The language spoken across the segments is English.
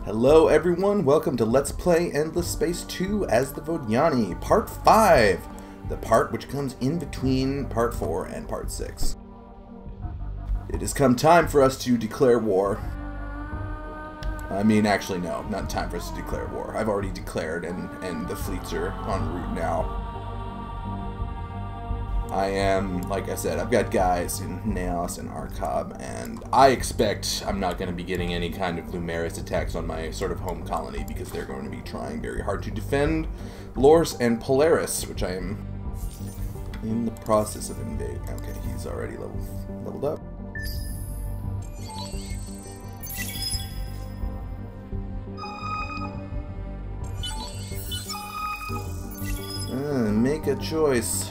Hello everyone, welcome to Let's Play Endless Space 2 as the Vodyani, Part 5, the part which comes in between Part 4 and Part 6. It has come time for us to declare war. I mean, actually no, not time for us to declare war. I've already declared and the fleets are en route now. I am, like I said, I've got guys in Naos and Arkhab, and I expect I'm not going to be getting any kind of Lumeris attacks on my sort of home colony, because they're going to be trying very hard to defend Lors and Polaris, which I am in the process of invading. Okay, he's already leveled up. Make a choice.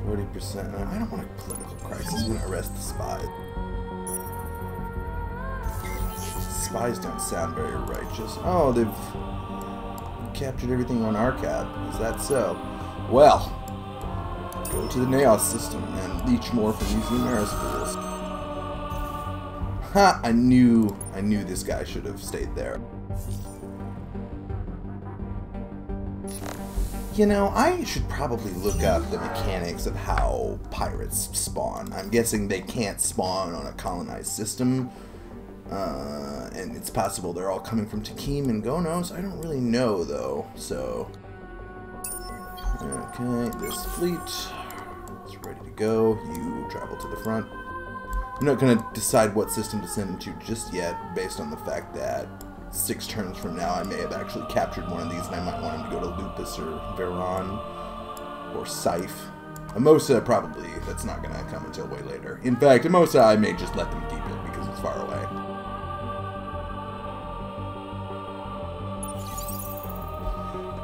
40%. I don't want a political crisis. I'm going to arrest the spies. Spies don't sound very righteous. Oh, they've captured everything on Arkhab. Is that so? Well, go to the Naos system and leech more from these Lumeris fools. Ha! I knew this guy should have stayed there. You know, I should probably look up the mechanics of how pirates spawn. I'm guessing they can't spawn on a colonized system, and it's possible they're all coming from Takim and Gonos. I don't really know, though, so... Okay, this fleet is ready to go. You travel to the front. I'm not going to decide what system to send them to just yet, based on the fact that 6 turns from now, I may have actually captured one of these, and I might want him to go to Lupus or Veron or Scythe. Amosa, probably, that's not going to come until way later. In fact, Amosa, I may just let them keep it because it's far away.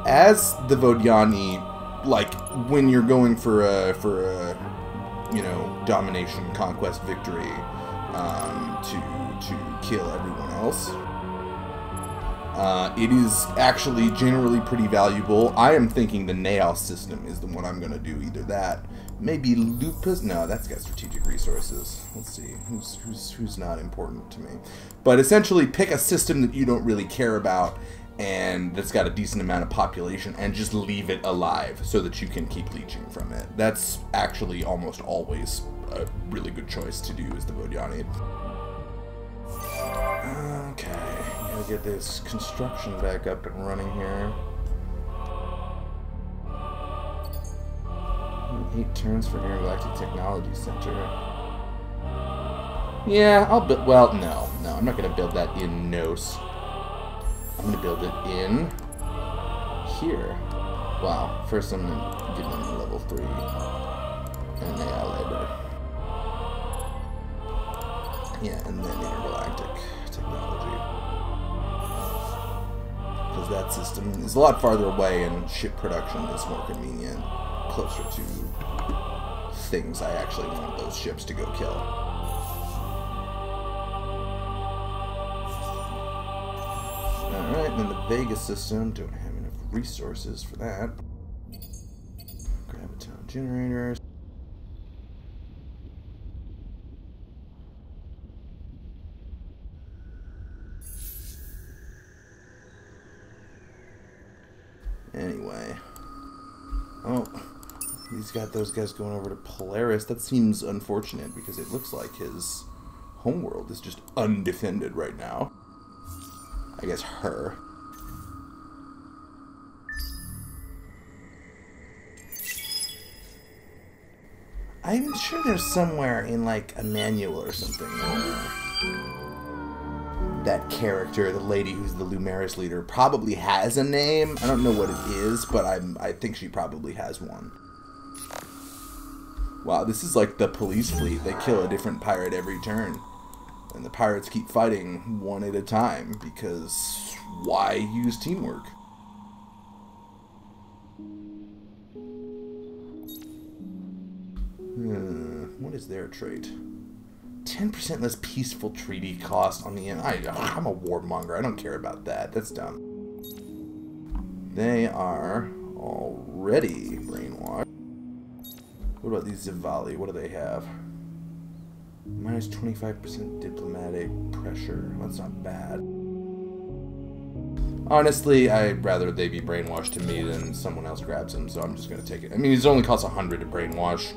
As the Vodyani, like, when you're going for a you know, domination, conquest, victory, to kill everyone else, it is actually generally pretty valuable. I am thinking the Naos system is the one I'm going to do. Either that, maybe Lupus. No, that's got strategic resources. Let's see, who's not important to me. But essentially, pick a system that you don't really care about and that's got a decent amount of population, and just leave it alive so that you can keep leeching from it. That's actually almost always a really good choice to do as the Vodyani. Okay. Gotta get this construction back up and running here. 8 turns for Intergalactic Technology Center. Yeah, I'll build. Well, no, I'm not gonna build that in Nos. I'm gonna build it in here. Wow. First, I'm gonna give them a level 3 and AI labor. Yeah, and then Intergalactic Technology. Because that system is a lot farther away and ship production is more convenient, closer to things I actually want those ships to go kill. Alright, then the Vega system, don't have enough resources for that. Graviton generators. Anyway. Oh, he's got those guys going over to Polaris. That seems unfortunate because it looks like his homeworld is just undefended right now. I guess her. I'm sure there's somewhere in like a manual or something where that character, the lady who's the Lumeris leader, probably has a name. I don't know what it is, but I think she probably has one. Wow, this is like the police fleet. They kill a different pirate every turn. And the pirates keep fighting one at a time, because why use teamwork? What is their trait? 10% less peaceful treaty cost on the end. I'm a warmonger. I don't care about that. That's dumb. They are already brainwashed. What about these Zivali? What do they have? Minus 25% diplomatic pressure. That's not bad. Honestly, I'd rather they be brainwashed to me than someone else grabs them, so I'm just going to take it. I mean, it only costs 100 to brainwash,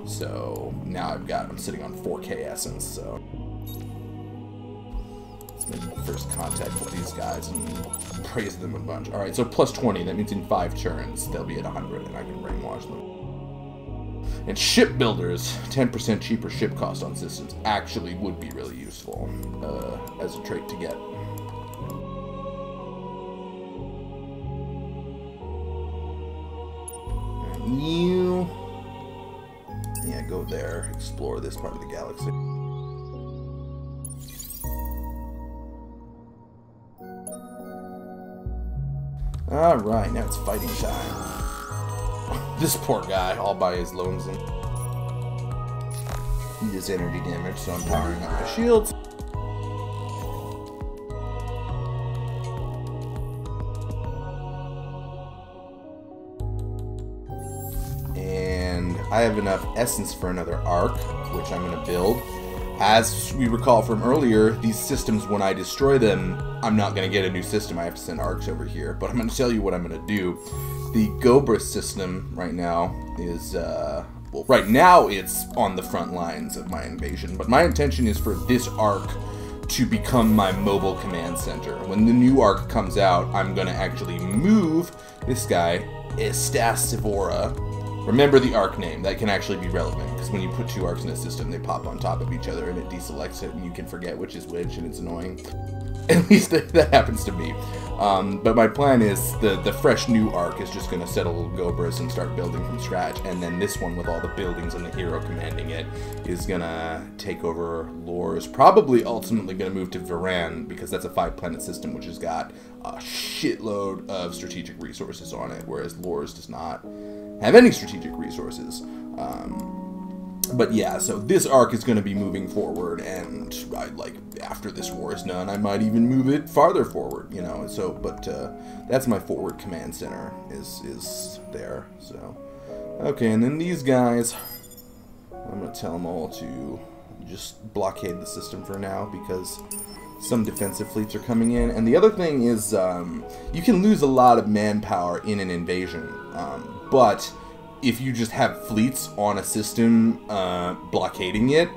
so now I'm sitting on 4k essence, so... Let's make my first contact with these guys and praise them a bunch. Alright, so plus 20, that means in 5 turns they'll be at 100 and I can brainwash them. And shipbuilders, 10% cheaper ship cost on systems actually would be really useful as a trait to get. You, yeah, go there, explore this part of the galaxy. Alright, now it's fighting time. This poor guy, all by his lonesome. He does energy damage, so I'm powering up my shields. I have enough essence for another arc, which I'm going to build. As we recall from earlier, these systems, when I destroy them, I'm not going to get a new system. I have to send arcs over here. But I'm going to tell you what I'm going to do. The Gobra system right now is, well, right now it's on the front lines of my invasion. But my intention is for this arc to become my mobile command center. When the new arc comes out, I'm going to actually move this guy, Estasivora. Remember the arc name. That can actually be relevant, because when you put 2 arcs in a system, they pop on top of each other, and it deselects it, and you can forget which is which, and it's annoying. At least that happens to me. But my plan is the fresh new arc is just going to settle Gobras and start building from scratch, and then this one with all the buildings and the hero commanding it is going to take over Lore's. Probably ultimately going to move to Varan, because that's a 5-planet system which has got a shitload of strategic resources on it, whereas Lore's does not have any strategic resources. But yeah, so this arc is going to be moving forward, and after this war is done, I might even move it farther forward, you know. So, but that's my forward command center is there. So, okay, and then these guys, I'm going to tell them all to just blockade the system for now, because some defensive fleets are coming in. And the other thing is, you can lose a lot of manpower in an invasion, but if you just have fleets on a system blockading it,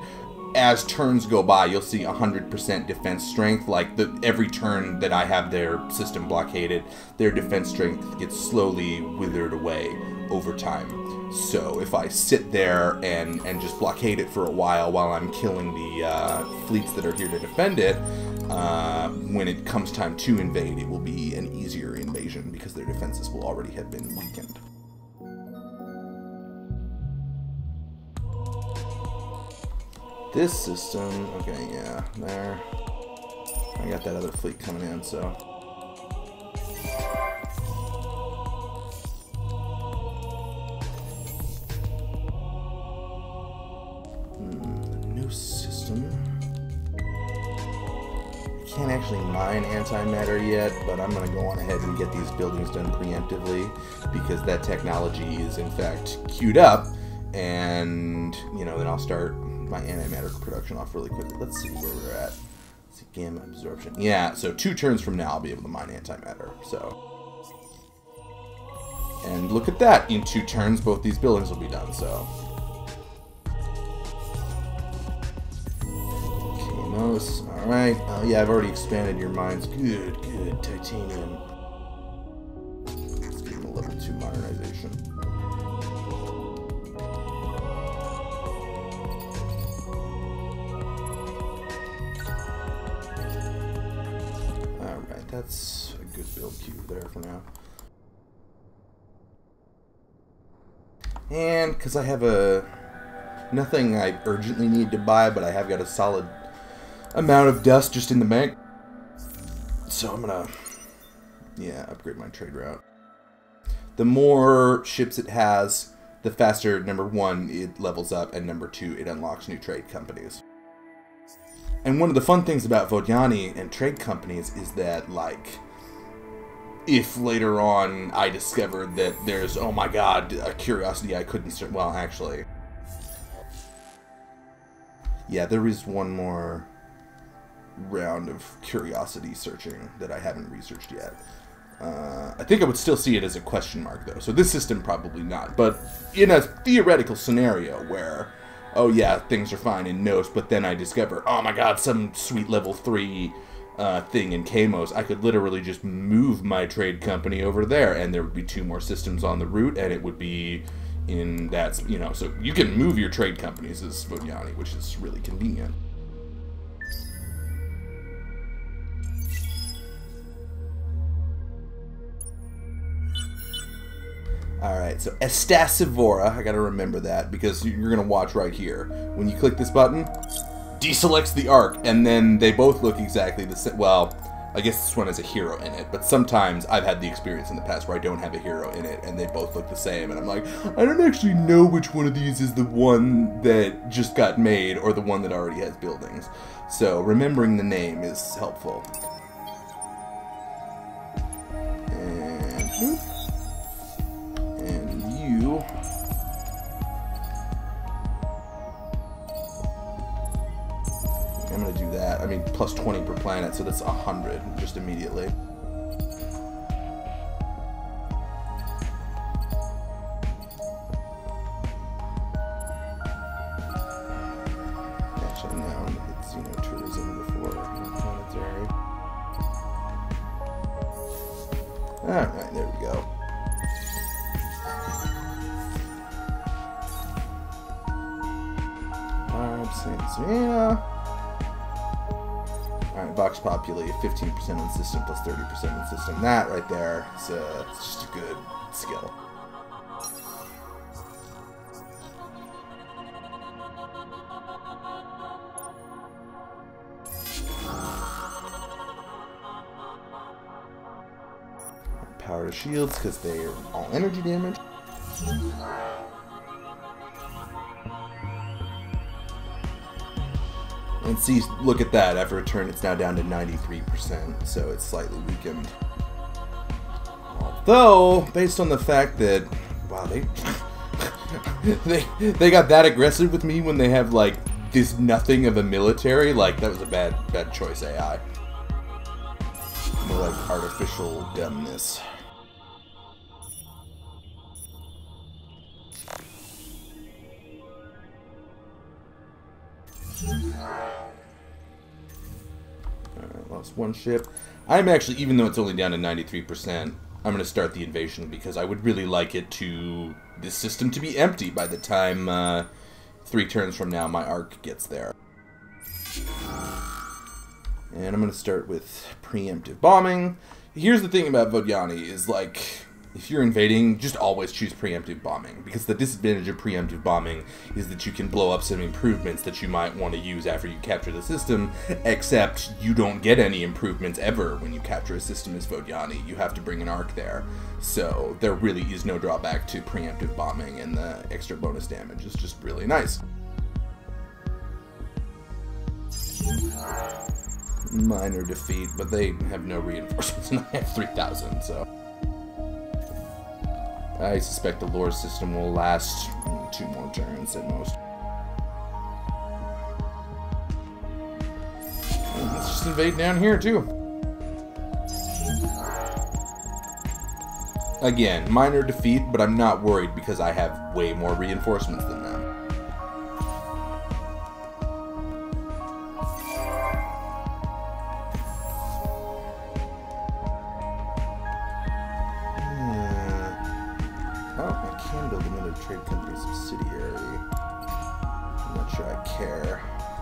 as turns go by, you'll see 100% defense strength. Like, every turn that I have their system blockaded, their defense strength gets slowly withered away over time. So if I sit there and just blockade it for a while I'm killing the fleets that are here to defend it, when it comes time to invade, it will be an easier invasion, because their defenses will already have been weakened. This system, okay, yeah, there. I got that other fleet coming in, so. New system. I can't actually mine antimatter yet, but I'm going to go on ahead and get these buildings done preemptively, because that technology is in fact queued up, and, you know, then I'll start my antimatter production off really quickly. Let's see where we're at. Let's see, gamma absorption. Yeah, so 2 turns from now I'll be able to mine antimatter. So, and look at that. In 2 turns, both these buildings will be done. So, Kamos. All right. Oh yeah, I've already expanded your mines. Good, good. Titanium. Let's give them a level 2 modernization. That's a good build cube there for now. And because I have nothing I urgently need to buy, but I have got a solid amount of dust just in the bank, so I'm gonna, yeah, upgrade my trade route. The more ships it has, the faster, number 1, it levels up, and number 2, it unlocks new trade companies. And one of the fun things about Vodyani and trade companies is that, like, if later on I discovered that there's, oh my god, a curiosity I couldn't start, well, actually, Yeah, there is one more round of curiosity searching that I haven't researched yet. I think I would still see it as a question mark, though. So this system, probably not. But in a theoretical scenario where, oh yeah, things are fine in Nos, but then I discover, oh my god, some sweet level 3 thing in Kamos, I could literally just move my trade company over there, and there would be 2 more systems on the route, and it would be in that, you know, so you can move your trade companies as Vodyani, which is really convenient. Alright, so Estasivora, I gotta remember that, because you're gonna watch right here. When you click this button, deselects the arc, and then they both look exactly the same. Well, I guess this one has a hero in it, but sometimes I've had the experience in the past where I don't have a hero in it, and they both look the same, and I'm like, I don't actually know which one of these is the one that just got made, or the one that already has buildings. So, remembering the name is helpful. And boop. I'm gonna do that. I mean, plus 20 per planet, so that's 100 just immediately. Actually, no, it's, you know, tourism before planetary. Alright, there we go. Yeah. Alright, box populate, 15% on system plus 30% on system. That right there, it's just a good skill. Power to shields, because they are all energy damage. And see, look at that, after a turn it's now down to 93%, so it's slightly weakened. Although, based on the fact that, wow, they got that aggressive with me when they have, like, this nothing of a military, like, that was a bad choice, AI. More like artificial dumbness. Alright, lost one ship. I'm actually, even though it's only down to 93%, I'm going to start the invasion because I would really like it to, this system to be empty by the time 3 turns from now my arc gets there. And I'm going to start with preemptive bombing. Here's the thing about Vodyani is, like, if you're invading, just always choose preemptive bombing, because the disadvantage of preemptive bombing is that you can blow up some improvements that you might want to use after you capture the system, except you don't get any improvements ever when you capture a system as Vodyani. You have to bring an arc there. So there really is no drawback to preemptive bombing, and the extra bonus damage is just really nice. Minor defeat, but they have no reinforcements and I have 3,000, so I suspect the lore system will last 2 more turns at most. And let's just invade down here too. Again, minor defeat, but I'm not worried because I have way more reinforcements than them. Trade company subsidiary. I'm not sure I care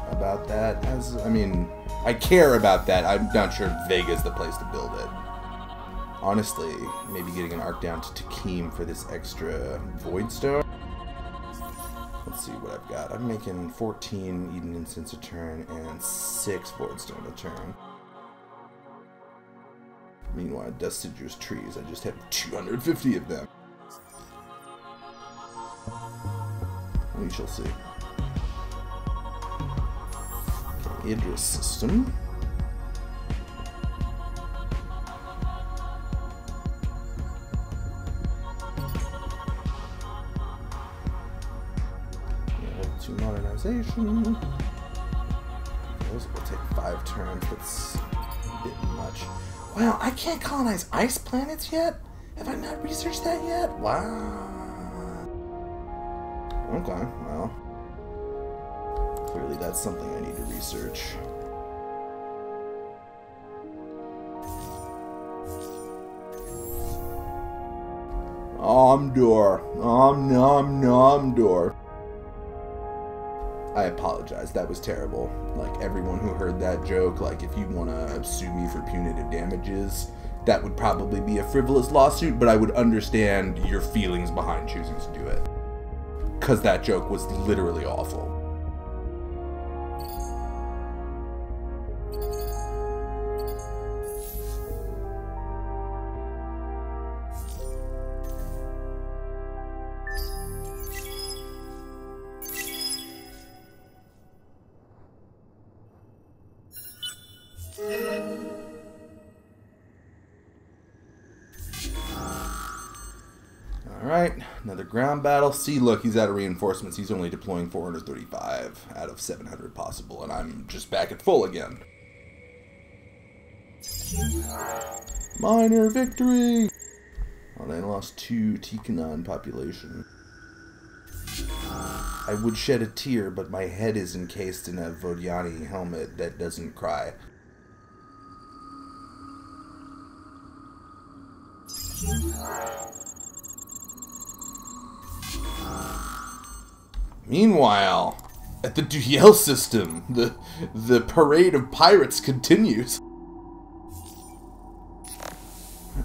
about that. I mean, I care about that. I'm not sure Vega's the place to build it. Honestly, maybe getting an arc down to Takim for this extra Voidstone. Let's see what I've got. I'm making 14 Eden Incense a turn and 6 Voidstone a turn. Meanwhile, Deciduous Trees, I just have 250 of them. We shall see. Okay, Idris system. We have 2 modernization. 5 turns. That's a bit much. Wow, I can't colonize ice planets yet? Have I not researched that yet? Wow. Okay, well. Clearly that's something I need to research. Omdor. Omdor. I apologize. That was terrible. Like, everyone who heard that joke, like, if you want to sue me for punitive damages, that would probably be a frivolous lawsuit, but I would understand your feelings behind choosing to do it. Because that joke was literally awful. Alright, another ground battle. See, look, he's out of reinforcements. He's only deploying 435 out of 700 possible, and I'm just back at full again. Minor victory! Oh, they lost 2 Tikkanon population. I would shed a tear, but my head is encased in a Vodyani helmet that doesn't cry. Meanwhile, at the Duhiel system, the parade of pirates continues.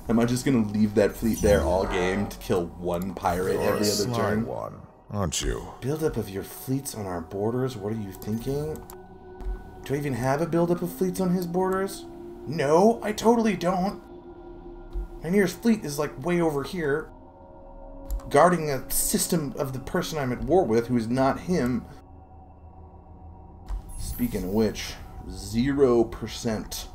Am I just gonna leave that fleet there all game to kill 1 pirate every other turn? One, aren't you? Buildup of your fleets on our borders? What are you thinking? Do I even have a buildup of fleets on his borders? No, I totally don't. My nearest fleet is like way over here, guarding a system of the person I'm at war with who is not him. Speaking of which, 0%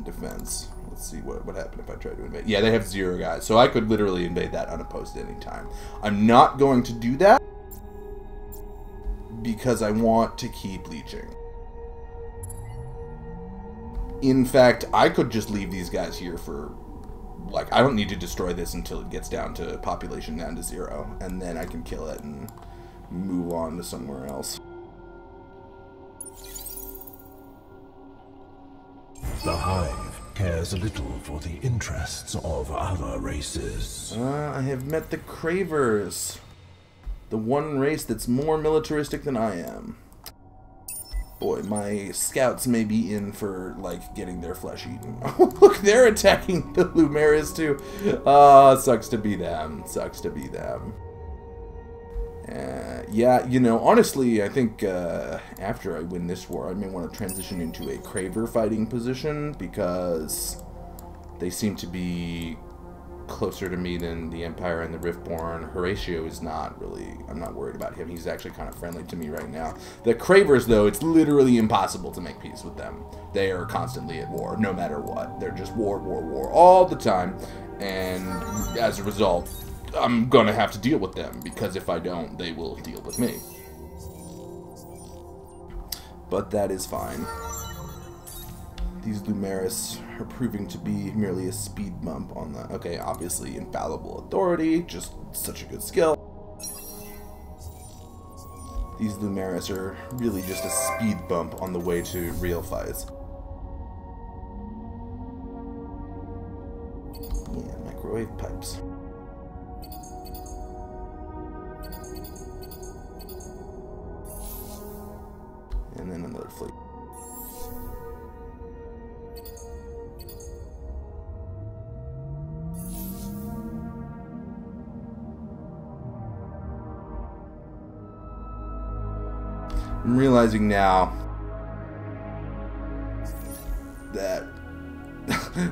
defense. Let's see what would happen if I try to invade. Yeah, they have 0 guys, so I could literally invade that unopposed at any time. I'm not going to do that because I want to keep leeching. In fact, I could just leave these guys here for, like, I don't need to destroy this until it gets down to population down to 0, and then I can kill it and move on to somewhere else. The Hive cares a little for the interests of other races. I have met the Cravers. The one race that's more militaristic than I am. Boy, my scouts may be in for, like, getting their flesh eaten. Look, they're attacking the Lumeris, too. Sucks to be them. Sucks to be them. Yeah, you know, honestly, I think after I win this war, I may want to transition into a Craver fighting position, because they seem to be closer to me than the Empire and the Riftborn. Horatio is not really, I'm not worried about him. He's actually kind of friendly to me right now. The Cravers, though, it's literally impossible to make peace with them. They are constantly at war, no matter what. They're just war, war, war all the time, and as a result, I'm gonna have to deal with them, because if I don't, they will deal with me. But that is fine. These Lumeris are proving to be merely a speed bump on the... Okay, obviously infallible authority, just such a good skill. These Lumeris are really just a speed bump on the way to real fights. Yeah, microwave pipes. And then another fleet. I'm realizing now that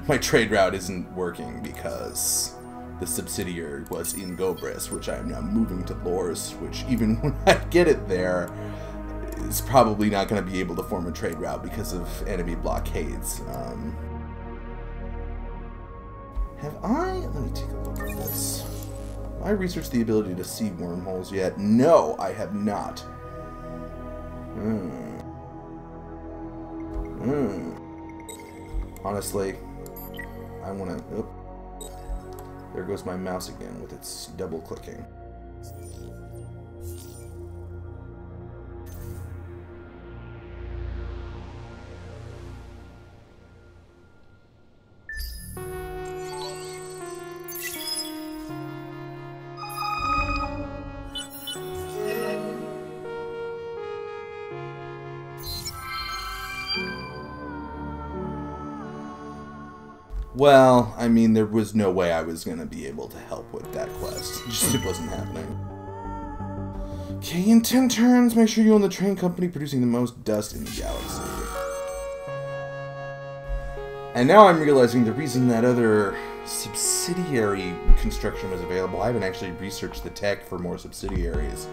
my trade route isn't working because the subsidiary was in Gobris, which I am now moving to Lors, which even when I get it there, is probably not going to be able to form a trade route because of enemy blockades. Have I? Let me take a look at this. Have I researched the ability to see wormholes yet? No, I have not. Honestly, I want to... Oh, there goes my mouse again with its double clicking. Well, I mean, there was no way I was going to be able to help with that quest. It wasn't happening. Okay, in 10 turns, make sure you own the train company producing the most dust in the galaxy. And now I'm realizing the reason that other subsidiary construction was available, I haven't actually researched the tech for more subsidiaries.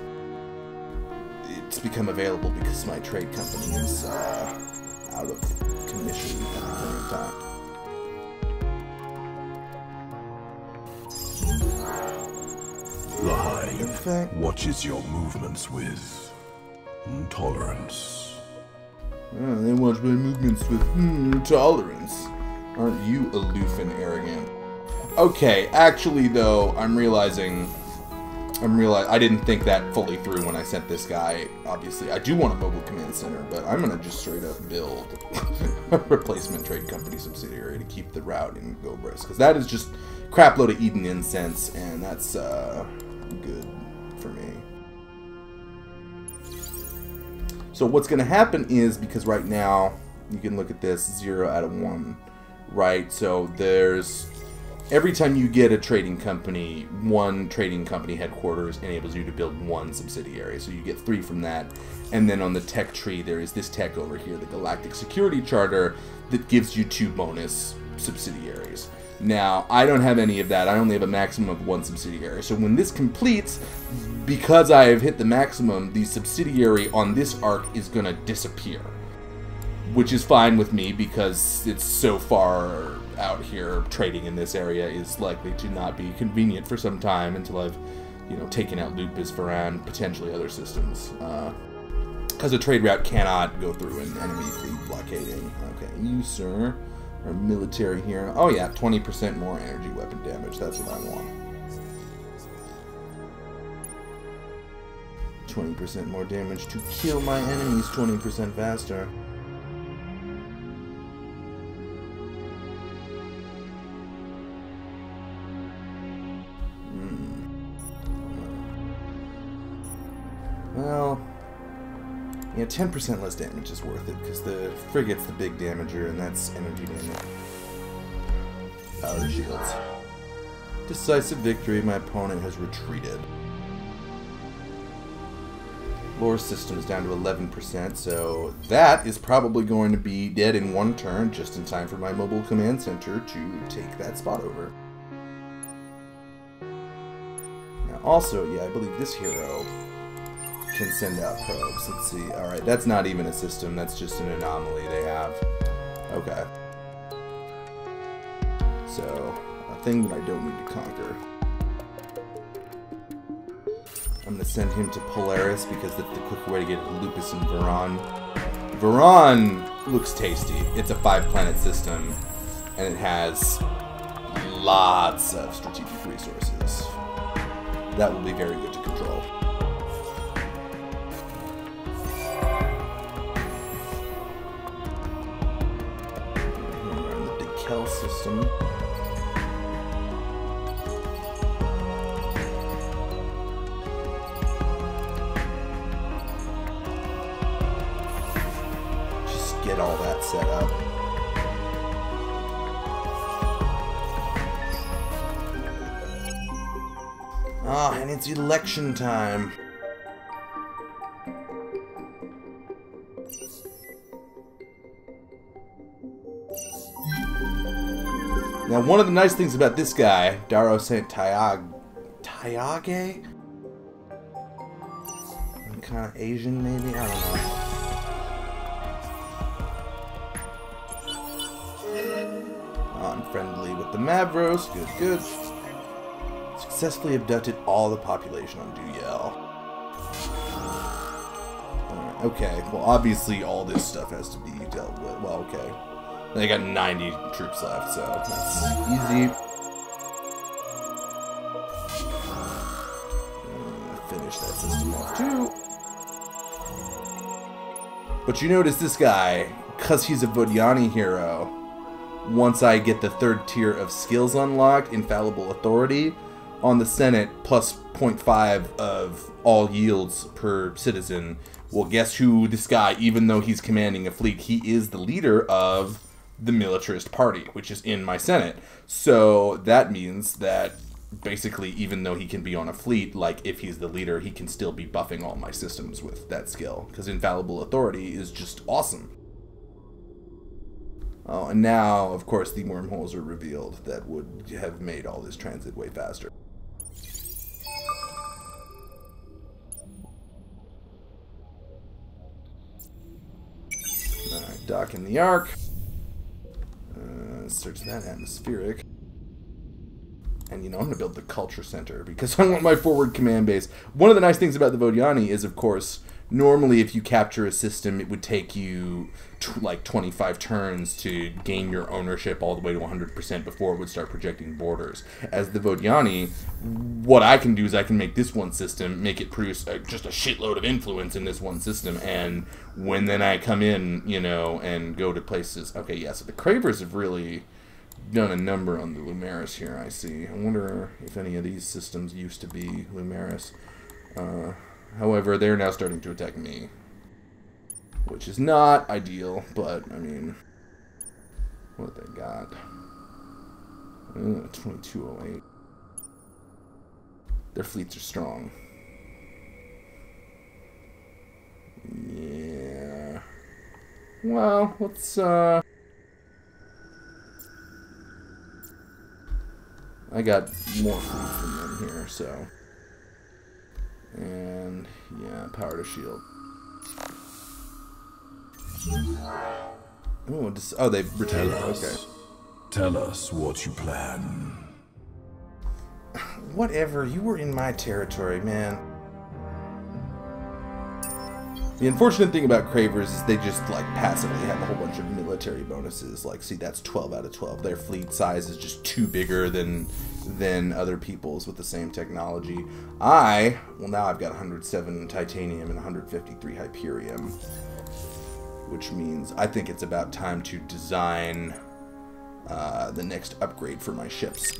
It's become available because my trade company is out of commission at the current time. The Hive watches your movements with tolerance. They watch my movements with tolerance. Aren't you aloof and arrogant? Okay, actually though, I'm realizing I didn't think that fully through when I sent this guy. Obviously, I do want a mobile command center, but I'm gonna just straight up build a replacement trade company subsidiary to keep the route in Go Brisk, because that is just crap load of Eden incense, and that's good for me. So what's going to happen is, because right now you can look at this 0 out of 1, right? So there's every time you get a trading company, one trading company headquarters enables you to build one subsidiary. So you get 3 from that. And then on the tech tree, there is this tech over here, the Galactic Security Charter, that gives you 2 bonus subsidiaries. Now, I don't have any of that. I only have a maximum of 1 subsidiary. So when this completes, because I have hit the maximum, the subsidiary on this arc is going to disappear. Which is fine with me, because it's so far out here, trading in this area is likely to not be convenient for some time until I've, you know, taken out Lupus, Varan, potentially other systems. Because a trade route cannot go through an enemy fleet blockading. Okay, you, sir, are military hero. Oh yeah, 20% more energy weapon damage. That's what I want. 20% more damage to kill my enemies 20% faster. Well, yeah, 10% less damage is worth it, because the frigate's the big damager, and that's energy damage. Power shields. Decisive victory, my opponent has retreated. Lore systems down to 11%, so that is probably going to be dead in 1 turn, just in time for my mobile command center to take that spot over. Now also, yeah, I believe this hero can send out probes. Let's see. Alright, that's not even a system, that's just an anomaly they have. Okay. So, a thing that I don't need to conquer. I'm going to send him to Polaris, because that's the quicker way to get Lupus and Varan. Varan looks tasty. It's a 5-planet system, and it has lots of strategic resources. That will be very good to control. System. Just get all that set up. Ah, and it's election time. Now, one of the nice things about this guy, Daro St. Tayage? Kind of Asian, maybe? I don't know. I'm friendly with the Mavros. Good, good. Successfully abducted all the population on Duyel. Okay, well, obviously all this stuff has to be dealt with. Well, okay. They got 90 troops left, so that's easy. Finish that system off too. But you notice this guy, because he's a Vodyani hero, once I get the 3rd tier of skills unlocked, Infallible Authority, on the Senate, plus 0.5 of all yields per citizen. Well, guess who this guy, even though he's commanding a fleet, he is the leader of the militarist party, which is in my Senate. So that means that basically, even though he can be on a fleet, like if he's the leader, he can still be buffing all my systems with that skill, because Infallible Authority is just awesome. Oh, and now, of course, the wormholes are revealed that would have made all this transit way faster. Alright, dock in the Ark. Search that atmospheric. And, you know, I'm going to build the culture center because I want my forward command base. One of the nice things about the Vodyani is, of course, normally if you capture a system, it would take you like 25 turns to gain your ownership all the way to 100% before it would start projecting borders. As the Vodyani, what I can do is I can make this one system, make it produce just a shitload of influence in this one system, and when then I come in, you know, and go to places. Okay, yeah, so the Cravers have really done a number on the Lumeris here, I see. I wonder if any of these systems used to be Lumeris. However, they're now starting to attack me, which is not ideal, but, I mean, what they got? 2208. Their fleets are strong. Yeah. Well, let's, I got more fleets than them here, so. And, yeah, power to shield. Ooh, oh, they've retained it, okay. Tell us what you plan. Whatever, you were in my territory, man. The unfortunate thing about Cravers is they just, like, passively have a whole bunch of military bonuses. Like, see, that's 12 out of 12. Their fleet size is just too bigger than other people's with the same technology. Well, now I've got 107 titanium and 153 Hyperium, which means I think it's about time to design the next upgrade for my ships.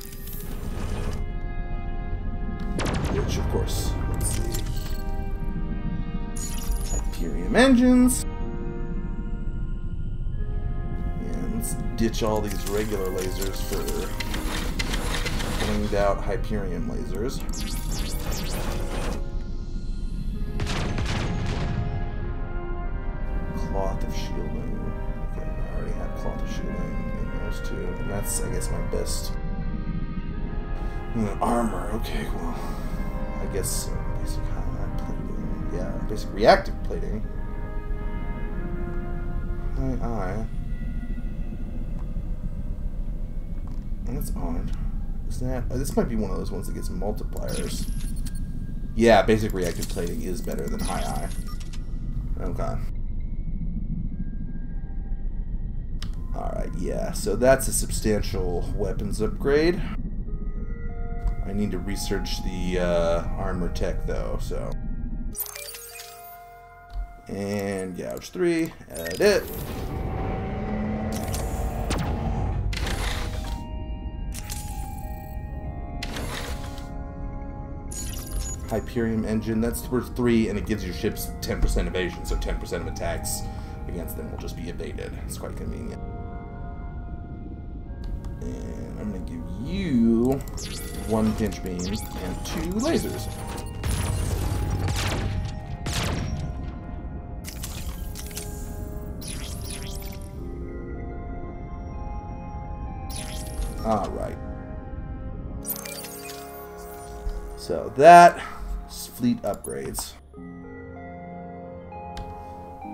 Which, of course, let's see. Hyperium engines. And let's ditch all these regular lasers for blinged out Hyperium lasers. Cloth of shielding. Okay, I already have cloth of shielding in those two. And that's, I guess, my best. Armor. Okay, well, I guess basic high plating. Yeah, basic reactive plating. High. That's odd. Is that? This might be one of those ones that gets multipliers. Yeah, basic reactive plating is better than high. Okay. Alright, yeah, so that's a substantial weapons upgrade. I need to research the armor tech, though, so. And gouge 3, edit. Hyperium engine, that's worth 3, and it gives your ships 10% evasion, so 10% of attacks against them will just be evaded. It's quite convenient. And I'm going to give you 1 pinch beam and 2 lasers. Alright. So that is fleet upgrades.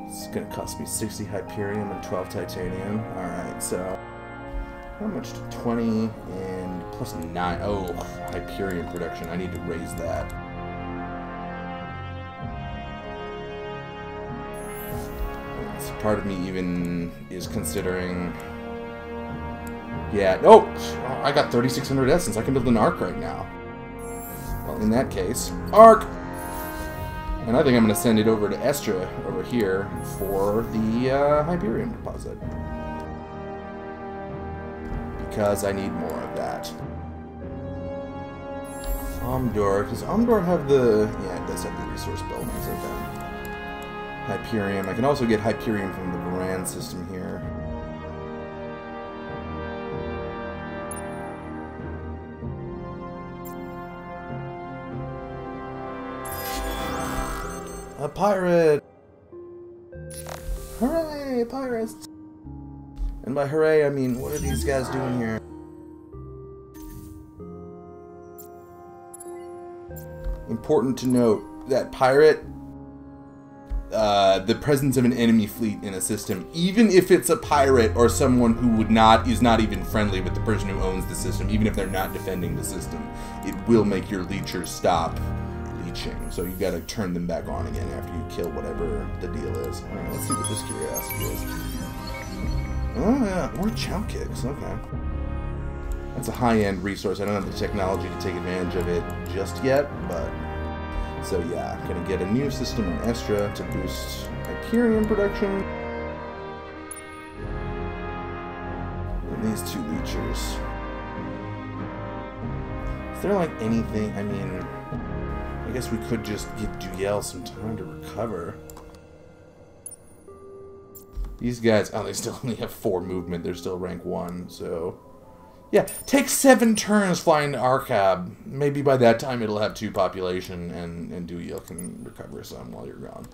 It's going to cost me 60 Hyperium and 12 Titanium. Alright, so how much to 20 and plus 9? Oh, Hyperium production. I need to raise that. Let's part of me even is considering... Yeah, oh! I got 3,600 essence. I can build an arc right now. Well, in that case, arc! And I think I'm going to send it over to Estra over here for the Hyperion deposit. Because I need more of that. Omdor. Does Omdor have the... Yeah, it does have the resource buildings. Okay. Hyperion. I can also get Hyperion from the Vodyani system here. A pirate! Hooray, pirates! And by hooray, I mean, what are these guys doing here? Important to note that pirate, the presence of an enemy fleet in a system, even if it's a pirate or someone who is not even friendly with the person who owns the system, even if they're not defending the system, it will make your leechers stop leeching. So you gotta turn them back on again after you kill whatever the deal is. Alright, let's see what this curiosity is. Oh yeah, more chow kicks, okay. That's a high-end resource. I don't have the technology to take advantage of it just yet, but... So yeah, gonna get a new system on Estra to boost Hyperion production. And these two leechers. Is there like anything, I mean... I guess we could just give Duyel some time to recover. These guys, oh, they still only have 4 movement. They're still rank 1, so... Yeah, take 7 turns flying to Arcab. Maybe by that time it'll have 2 population, and Duyel can recover some while you're gone.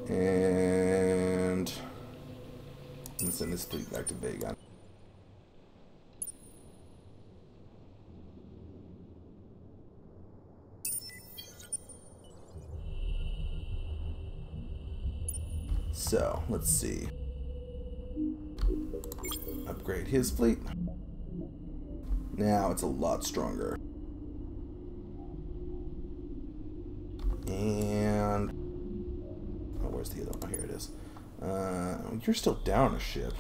And... I'm gonna send this fleet back to Vega. So, let's see. Upgrade his fleet. Now it's a lot stronger. And... Oh, where's the other one? Oh, here it is. You're still down a ship.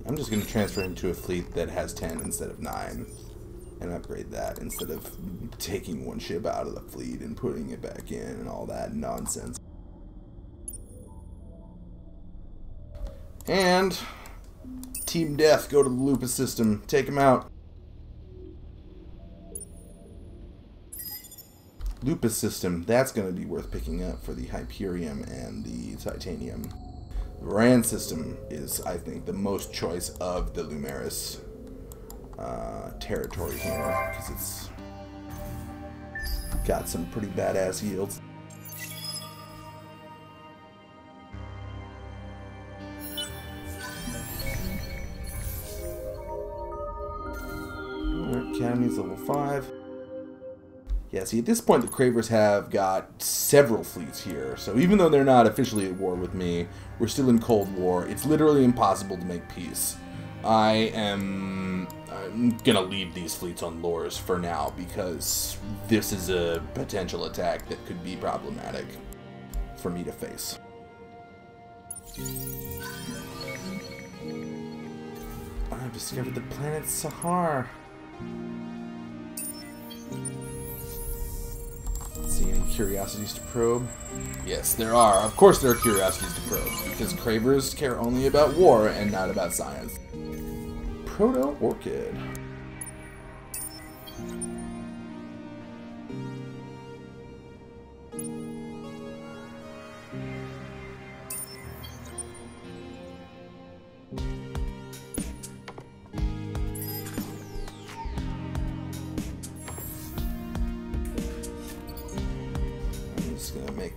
I'm just going to transfer into a fleet that has 10 instead of 9 and upgrade that instead of taking one ship out of the fleet and putting it back in and all that nonsense. And Team Death, go to the Lupus system. Take him out. Lupus system, that's going to be worth picking up for the Hyperium and the Titanium. The Vodyani system is, I think, the most choice of the Lumeris territory here, because it's got some pretty badass yields. Academy's level 5. Yeah, see, at this point, the Cravers have got several fleets here. So even though they're not officially at war with me, we're still in Cold War. It's literally impossible to make peace. I'm gonna leave these fleets on Lores for now, because this is a potential attack that could be problematic for me to face. I've discovered the planet Sahar. See any curiosities to probe? Yes, there are. Of course there are curiosities to probe, because Cravers care only about war and not about science. Proto-Orchid.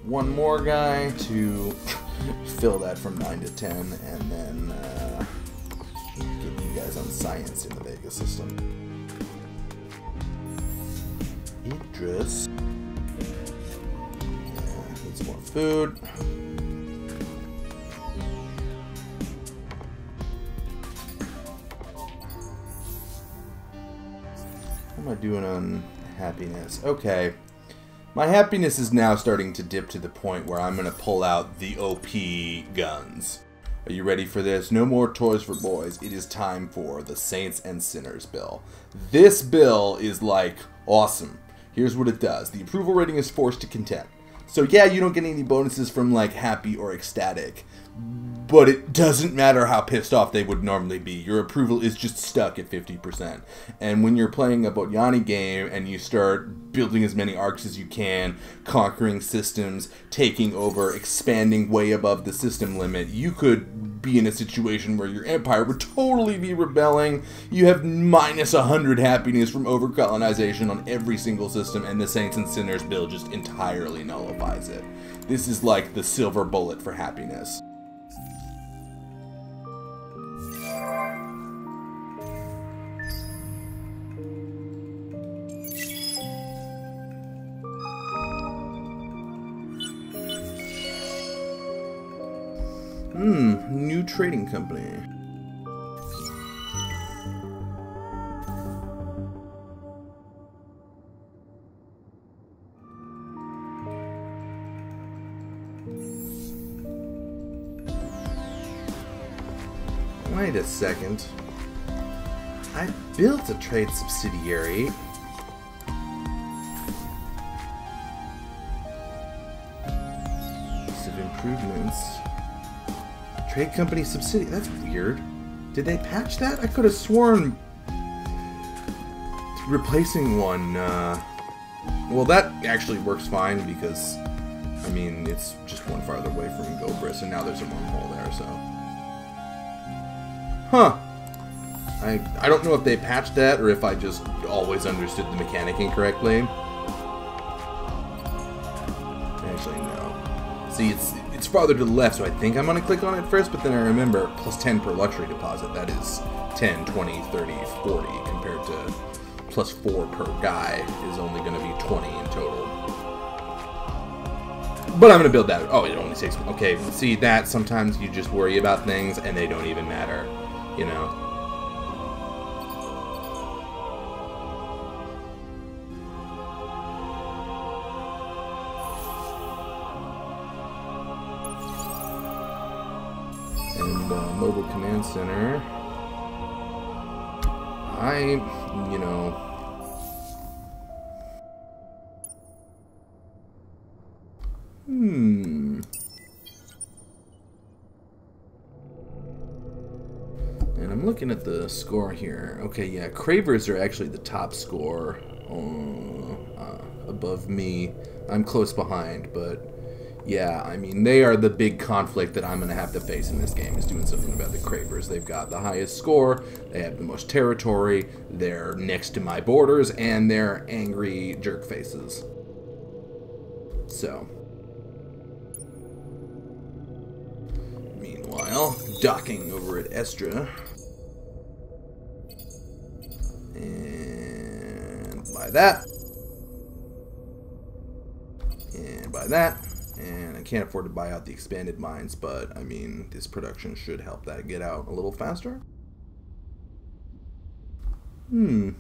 One more guy to fill that from 9 to 10, and then get you guys on science in the Vega system. Idris. Yeah, needs more food. doing on happiness? Okay. My happiness is now starting to dip to the point where I'm going to pull out the OP guns. Are you ready for this? No more toys for boys. It is time for the Saints and Sinners bill. This bill is like awesome. Here's what it does. The approval rating is forced to content. So yeah, you don't get any bonuses from like happy or ecstatic. But it doesn't matter how pissed off they would normally be. Your approval is just stuck at 50%. And when you're playing a Vodyani game and you start building as many arcs as you can, conquering systems, taking over, expanding way above the system limit, you could be in a situation where your empire would totally be rebelling. You have minus 100 happiness from overcolonization on every single system, and the Saints and Sinners bill just entirely nullifies it. This is like the silver bullet for happiness. New trading company. Wait a second. I built a trade subsidiary. List of improvements. Trade company subsidiary. That's weird. Did they patch that? I could have sworn replacing one. Well, that actually works fine because, I mean, it's just one farther away from Gobris, and now there's a wormhole there, so. Huh. I don't know if they patched that or if I just always understood the mechanic incorrectly. Actually, no. See, it's farther to the left, so I think I'm going to click on it first, but then I remember plus 10 per luxury deposit. That is 10, 20, 30, 40, compared to plus 4 per guy is only going to be 20 in total. But I'm going to build that. Oh, it only takes... Okay, see, that sometimes you just worry about things and they don't even matter, you know? Mobile command center. You know. And I'm looking at the score here. Okay, yeah, Cravers are actually the top score above me. I'm close behind, but yeah, I mean, they are the big conflict that I'm going to have to face in this game, is doing something about the Cravers. They've got the highest score, they have the most territory, they're next to my borders, and they're angry jerk faces. So. Meanwhile, docking over at Estra. And buy that. And buy that. And I can't afford to buy out the expanded mines, but, I mean, this production should help that get out a little faster. A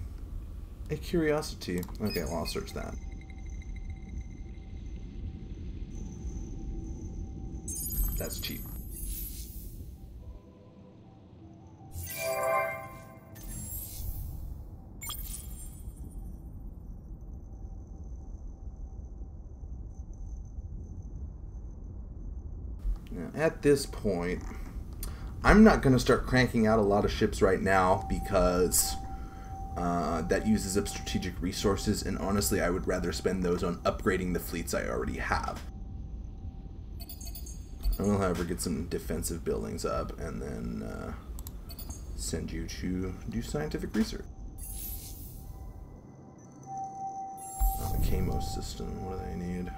curiosity. Okay, well, I'll search that. That's cheap. Now, at this point, I'm not going to start cranking out a lot of ships right now because that uses up strategic resources, and honestly, I would rather spend those on upgrading the fleets I already have. I will, however, get some defensive buildings up and then send you to do scientific research. The Kamos system, what do they need?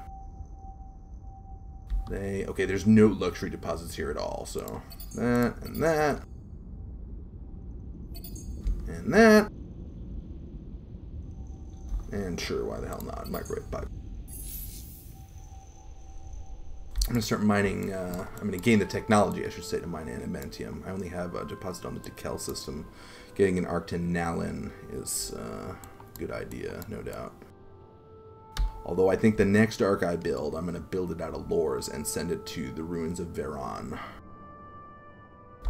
Okay, there's no luxury deposits here at all, so that and that and that, and sure, why the hell not? Microwave pipe. I'm gonna start mining. I'm gonna gain the technology, I should say, to mine adamantium. I only have a deposit on the Dekel system. Getting an Arctin Nalin is good idea, no doubt. Although I think the next arc I build, I'm going to build it out of Lores and send it to the ruins of Veron.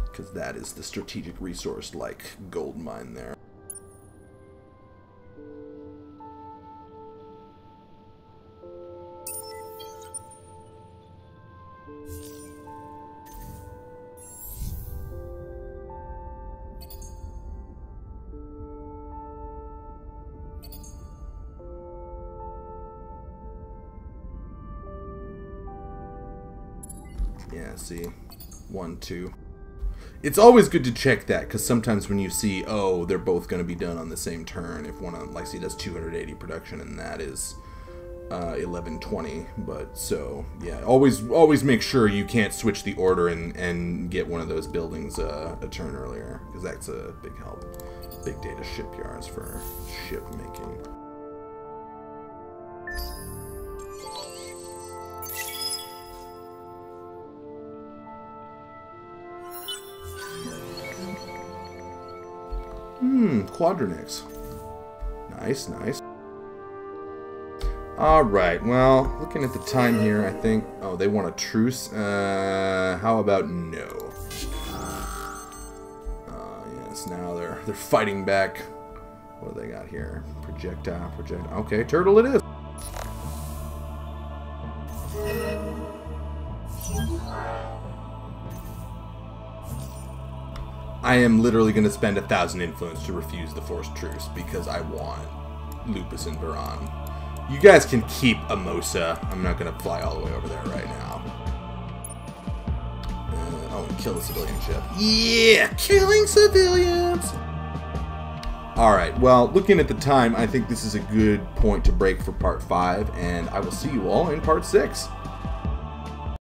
Because that is the strategic resource like gold mine there. Yeah, see? 1, 2. It's always good to check that, because sometimes when you see, oh, they're both going to be done on the same turn, if one of, like, see, does 280 production, and that is 1120, but, so, yeah, always make sure you can't switch the order and get one of those buildings a turn earlier, because that's a big help. Big data shipyards for ship making. Quadranix. Nice, nice. Alright, well, looking at the time here, I think... Oh, they want a truce? How about no? Yes, now they're fighting back. What do they got here? Projectile. Okay, turtle it is. I am literally going to spend 1,000 influence to refuse the forced truce because I want Lupus and Veron. You guys can keep Amosa. I'm not going to fly all the way over there right now. Oh, and kill the civilian ship. Yeah, killing civilians! Alright, well, looking at the time, I think this is a good point to break for part 5, and I will see you all in part 6.